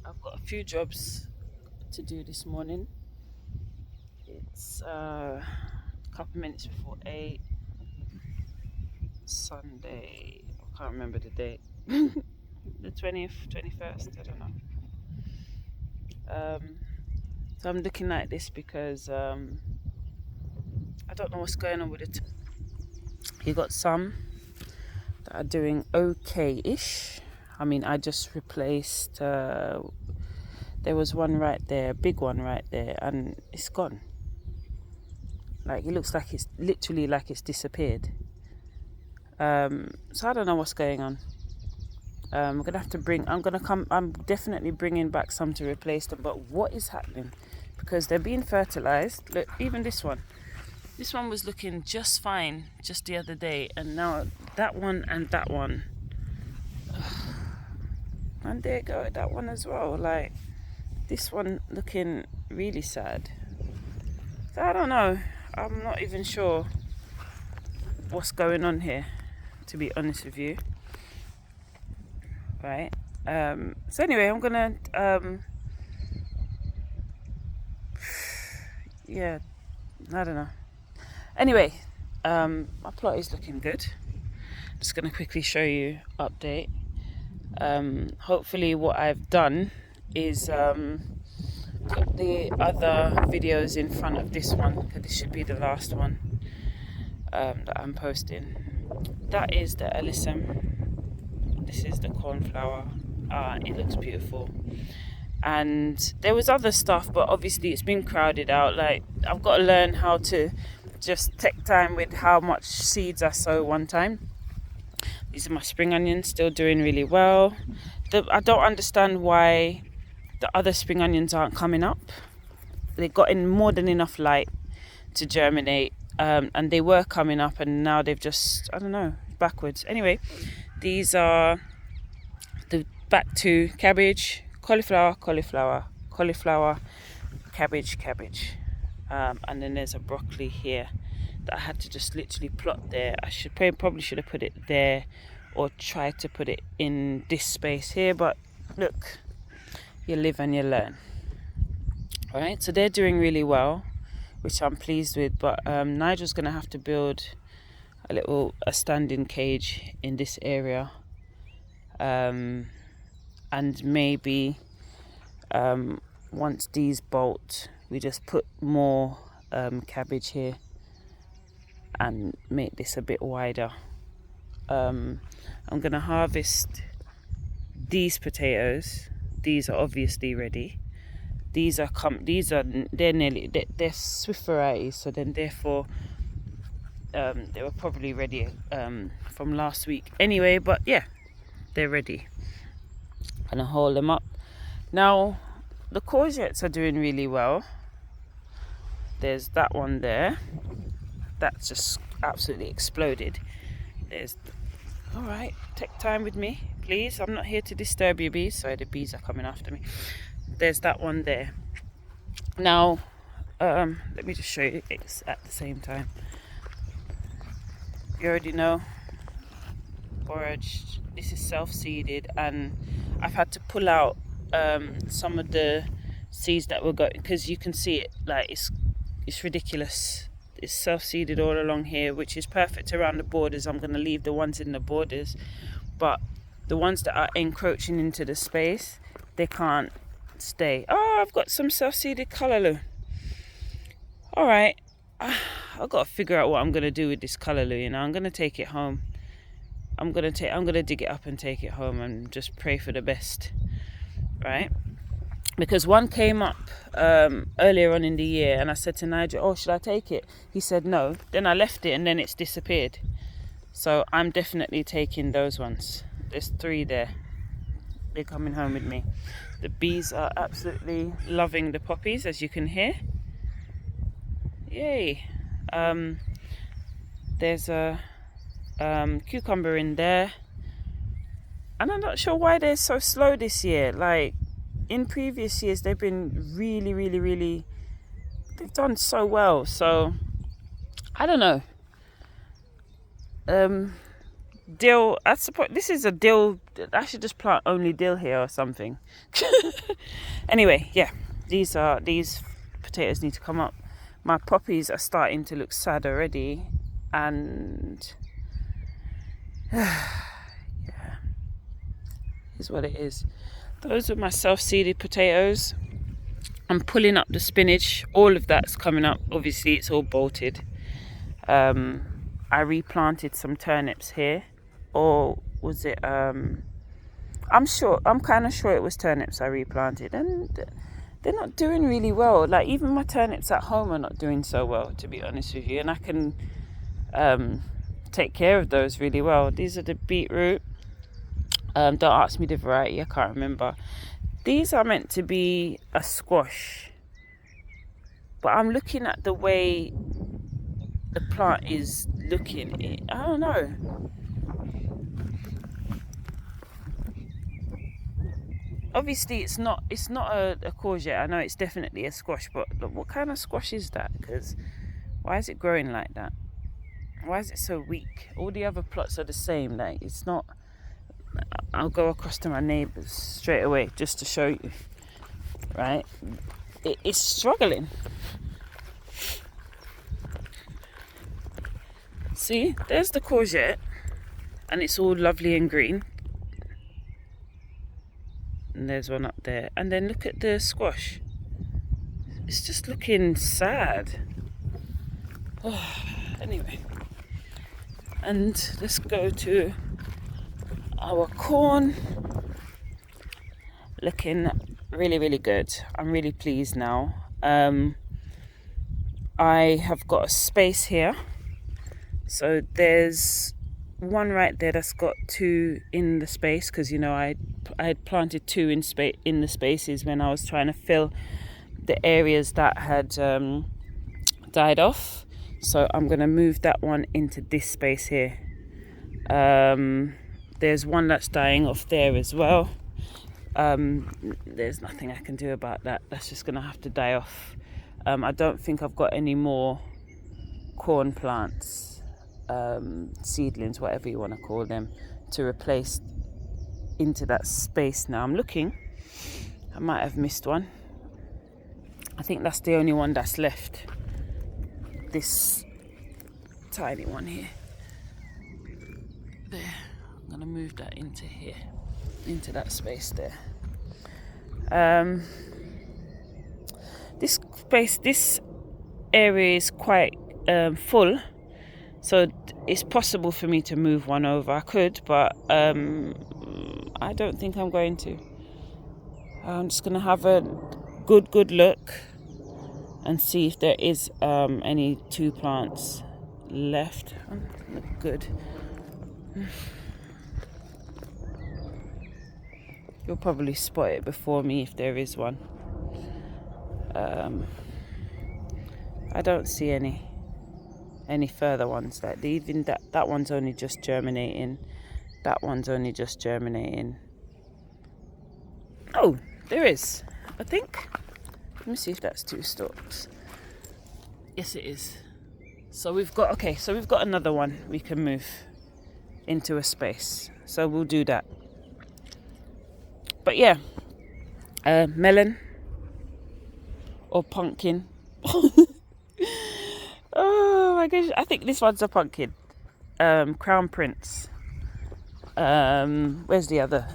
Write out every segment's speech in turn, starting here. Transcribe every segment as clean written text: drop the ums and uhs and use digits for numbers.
I've got a few jobs to do this morning. It's a couple minutes before 8, Sunday. I can't remember the date. The 20th, 21st, I don't know. So I'm looking like this because I don't know what's going on with it. You got some that are doing okay-ish. I mean, I just replaced, there was one right there, a big one right there, and it's gone. Like, it looks like it's literally like it's disappeared. So I don't know what's going on. I'm definitely bringing back some to replace them, but what is happening? Because they're being fertilized. Look, even this one was looking just fine just the other day, and now that one and that one, and there you go, that one as well. Like, this one looking really sad. So I don't know, I'm not even sure what's going on here, to be honest with you. Right. So anyway, I'm gonna yeah, I don't know. Anyway, my plot is looking good. Just gonna quickly show you update. Hopefully what I've done is put the other videos in front of this one, because this should be the last one that I'm posting. That is the alyssum. This is the cornflower. It looks beautiful. And there was other stuff, but obviously it's been crowded out. Like, I've got to learn how to just take time with how much seeds I sow one time. These are my spring onions, still doing really well. I don't understand why the other spring onions aren't coming up. They got in more than enough light to germinate, and they were coming up, and now they've just, I don't know, backwards. Anyway, these are the back to cabbage, cauliflower, cabbage, and then there's a broccoli here that I had to just literally plot there. I probably should have put it there, or tried to put it in this space here, but look, you live and you learn. All right, so they're doing really well, which I'm pleased with, but Nigel's gonna have to build a standing cage in this area, and maybe once these bolt, we just put more cabbage here and make this a bit wider. I'm gonna harvest these potatoes. These are obviously ready. They're Swift varieties, so then therefore they were probably ready from last week anyway, but yeah, they're ready. Gonna hold them up. Now the courgettes are doing really well. There's that one there that's just absolutely exploded. All right, take time with me, please. I'm not here to disturb you, bees. Sorry, the bees are coming after me. There's that one there. Now let me just show you it's at the same time. You already know, borage. This is self-seeded, and I've had to pull out some of the seeds that were going, because you can see it, like it's ridiculous. It's self-seeded all along here, which is perfect around the borders. I'm going to leave the ones in the borders, but the ones that are encroaching into the space, they can't stay. Oh, I've got some self-seeded callaloo. All right, I've got to figure out what I'm going to do with this callaloo. You know, I'm going to take it home. I'm going to dig it up and take it home and just pray for the best, right? Because one came up earlier on in the year, and I said to Nigel, oh, should I take it? He said no. Then I left it, and then it's disappeared. So I'm definitely taking those ones. There's 3 there. They're coming home with me. The bees are absolutely loving the poppies, as you can hear. Yay. There's a cucumber in there. And I'm not sure why they're so slow this year. Like, in previous years, they've been really, really, really, they've done so well. So, I don't know. dill. I suppose this is a dill. I should just plant only dill here or something. Anyway, yeah, these potatoes need to come up. My poppies are starting to look sad already, and yeah, is what it is. Those are my self-seeded potatoes. I'm pulling up the spinach. All of that's coming up. Obviously, it's all bolted. I replanted some turnips here, or was it? I'm kind of sure it was turnips I replanted, and they're not doing really well. Like, even my turnips at home are not doing so well, to be honest with you. And I can take care of those really well. These are the beetroot. Don't ask me the variety, I can't remember. These are meant to be a squash, but I'm looking at the way the plant is looking. I don't know. Obviously, it's not a courgette. I know it's definitely a squash, but look, what kind of squash is that? Because why is it growing like that? Why is it so weak? All the other plots are the same. Like, it's not. I'll go across to my neighbours straight away just to show you. Right? It's struggling. See, there's the courgette, and it's all lovely and green. And there's one up there. And then look at the squash. It's just looking sad. Oh, anyway. And let's go to our corn. Looking really, really good. I'm really pleased now. I have got a space here. So there's one right there that's got two in the space, because I had planted two in the spaces when I was trying to fill the areas that had died off. So I'm going to move that one into this space here. There's one that's dying off there as well. There's nothing I can do about that. That's just going to have to die off. I don't think I've got any more corn plants, seedlings, whatever you want to call them, to replace into that space now. I'm looking. I might have missed one. I think that's the only one that's left. This tiny one here. There. I'm going to move that into here. Into that space there. This area is quite full. So it's possible for me to move one over. I could, but I don't think I'm going to. I'm just going to have a good look and see if there is any two plants left. Look good. You'll probably spot it before me if there is one. I don't see any further ones. Like even that one's only just germinating. That one's only just germinating. Oh, there is, I think. Let me see if that's two stalks. Yes, it is. So we've got another one we can move into a space. So we'll do that. But yeah, melon or pumpkin. Oh my gosh, I think this one's a pumpkin. Crown Prince. Where's the other?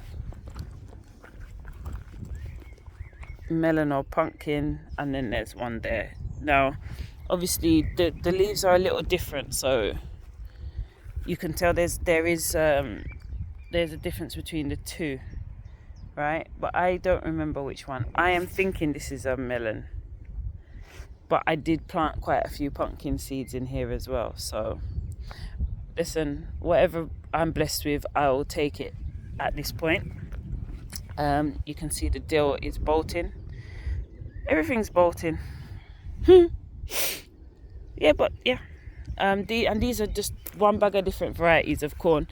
Melon or pumpkin, and then there's one there. Now, obviously the leaves are a little different, so you can tell there's a difference between the two, right? But I don't remember which one. I am thinking this is a melon, but I did plant quite a few pumpkin seeds in here as well. So listen, whatever I'm blessed with, I'll take it at this point. You can see the dill is bolting. Everything's bolting. Yeah, but yeah. These are just one bag of different varieties of corn.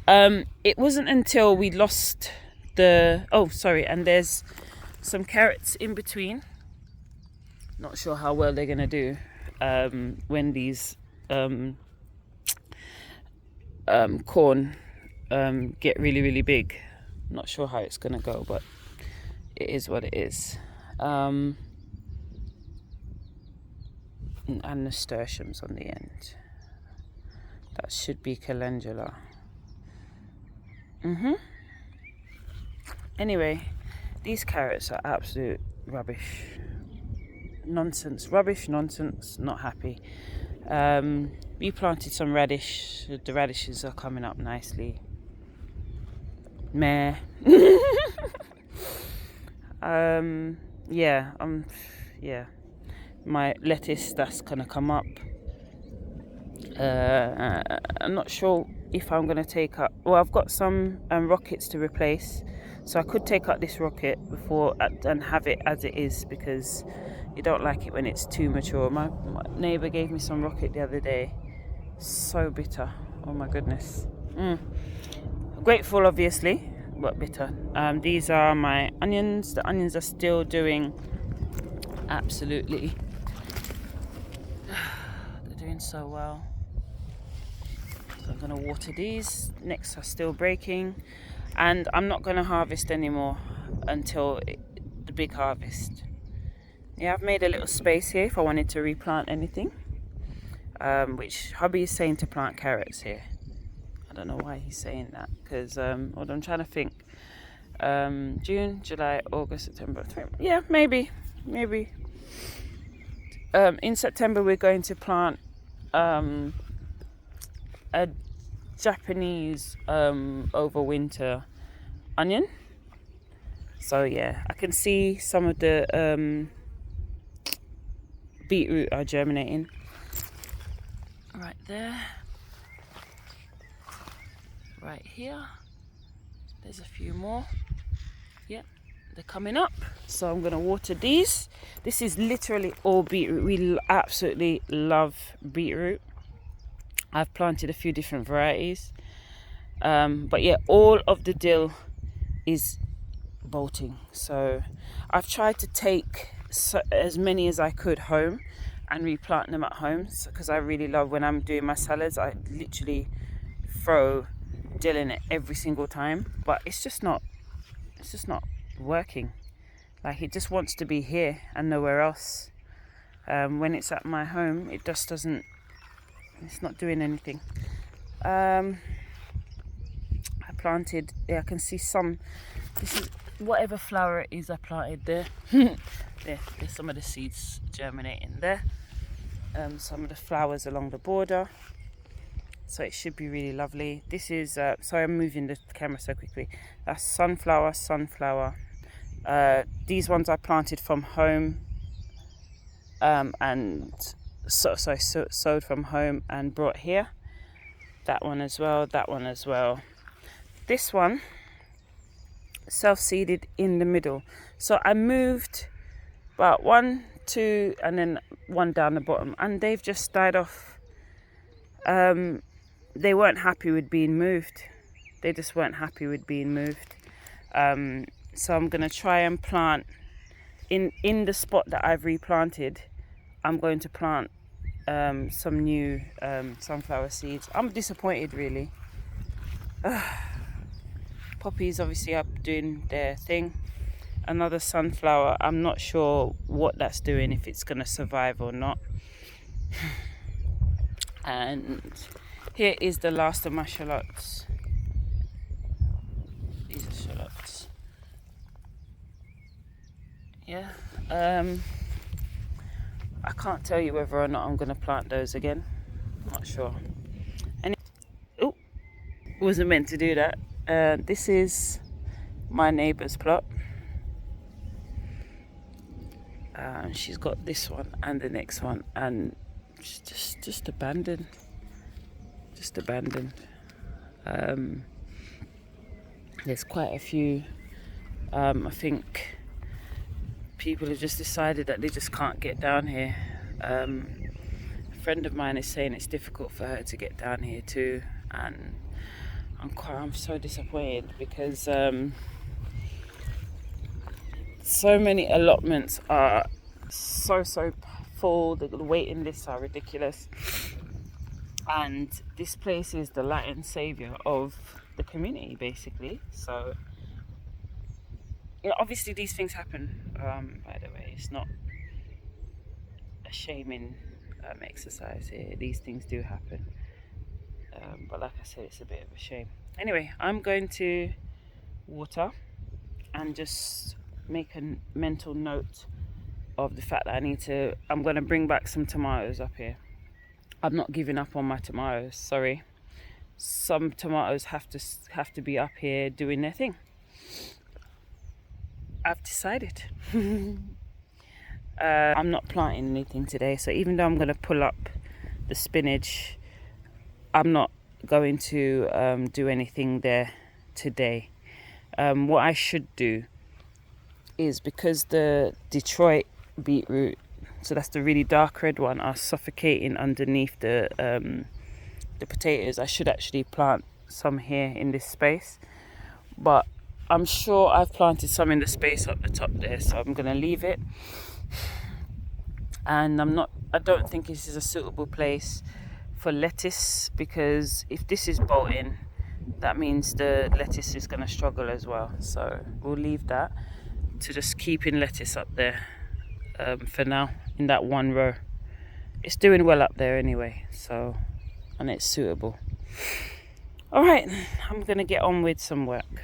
It wasn't until we lost and there's some carrots in between. Not sure how well they're gonna do when these corn get really big. Not sure how it's gonna go, but it is what it is. And nasturtiums on the end. That should be calendula. Anyway, these carrots are absolute rubbish. Nonsense. Rubbish, nonsense. Not happy. We planted some radish. The radishes are coming up nicely. Meh. Yeah. My lettuce, that's gonna come up. I'm not sure if I'm gonna take up. Well, I've got some rockets to replace, so I could take up this rocket before and have it as it is, because you don't like it when it's too mature. My neighbour gave me some rocket the other day. So bitter. Oh my goodness. Grateful, obviously, but bitter. These are my onions. The onions are still doing absolutely. They're doing so well. So I'm going to water these. Next are still breaking, and I'm not going to harvest anymore until the big harvest. Yeah, I've made a little space here if I wanted to replant anything, which hubby is saying to plant carrots here. I don't know why he's saying that, because I'm trying to think. June, July, August, September, yeah, maybe. In September we're going to plant a Japanese overwinter onion. So yeah, I can see some of the beetroot are germinating right there, right here. There's a few more. Yep, they're coming up. So I'm gonna water these. This is literally all beetroot. We absolutely love beetroot. I've planted a few different varieties, but yeah, all of the dill is bolting. So I've tried to take as many as I could home and replant them at home, because I really love, when I'm doing my salads, I literally throw dill in it every single time, but it's just not working. Like, it just wants to be here and nowhere else. When it's at my home, it just doesn't, it's not doing anything. I planted, yeah, I can see some, this is whatever flower it is I planted there. There's some of the seeds germinating there. Some of the flowers along the border. So it should be really lovely. This is, sorry I'm moving the camera so quickly. That's sunflower. These ones I planted from home, and sowed from home and brought here. That one as well, that one as well. This one, self-seeded in the middle. So I moved about 1, 2, and then one down the bottom, and they've just died off. They weren't happy with being moved. They just weren't happy with being moved. So I'm going to try and plant in the spot that I've replanted. I'm going to plant some new sunflower seeds. I'm disappointed, really. Poppies obviously up doing their thing. Another sunflower, I'm not sure what that's doing, if it's going to survive or not. And here is the last of my shallots. These are shallots. Yeah. I can't tell you whether or not I'm going to plant those again. Not sure. And wasn't meant to do that. This is my neighbour's plot. She's got this one and the next one, and just abandoned. Just abandoned. There's quite a few. I think people have just decided that they just can't get down here. A friend of mine is saying it's difficult for her to get down here too, and I'm so disappointed, because so many allotments are so full. The waiting lists are ridiculous, and this place is the Latin saviour of the community basically. So you know, obviously these things happen. By the way, it's not a shaming exercise here. These things do happen. But like I said, it's a bit of a shame. Anyway, I'm going to water and just make a mental note of the fact that I'm going to bring back some tomatoes up here. I'm not giving up on my tomatoes, sorry. Some tomatoes have to be up here doing their thing. I've decided. I'm not planting anything today, so even though I'm going to pull up the spinach, I'm not going to do anything there today. What I should do is, because the Detroit beetroot, so that's the really dark red one, are suffocating underneath the potatoes, I should actually plant some here in this space. But I'm sure I've planted some in the space up the top there, so I'm going to leave it. And I don't think this is a suitable place for lettuce, because if this is bolting, that means the lettuce is going to struggle as well. So we'll leave that to just keeping lettuce up there for now in that one row. It's doing well up there anyway, so, and it's suitable. All right, I'm going to get on with some work.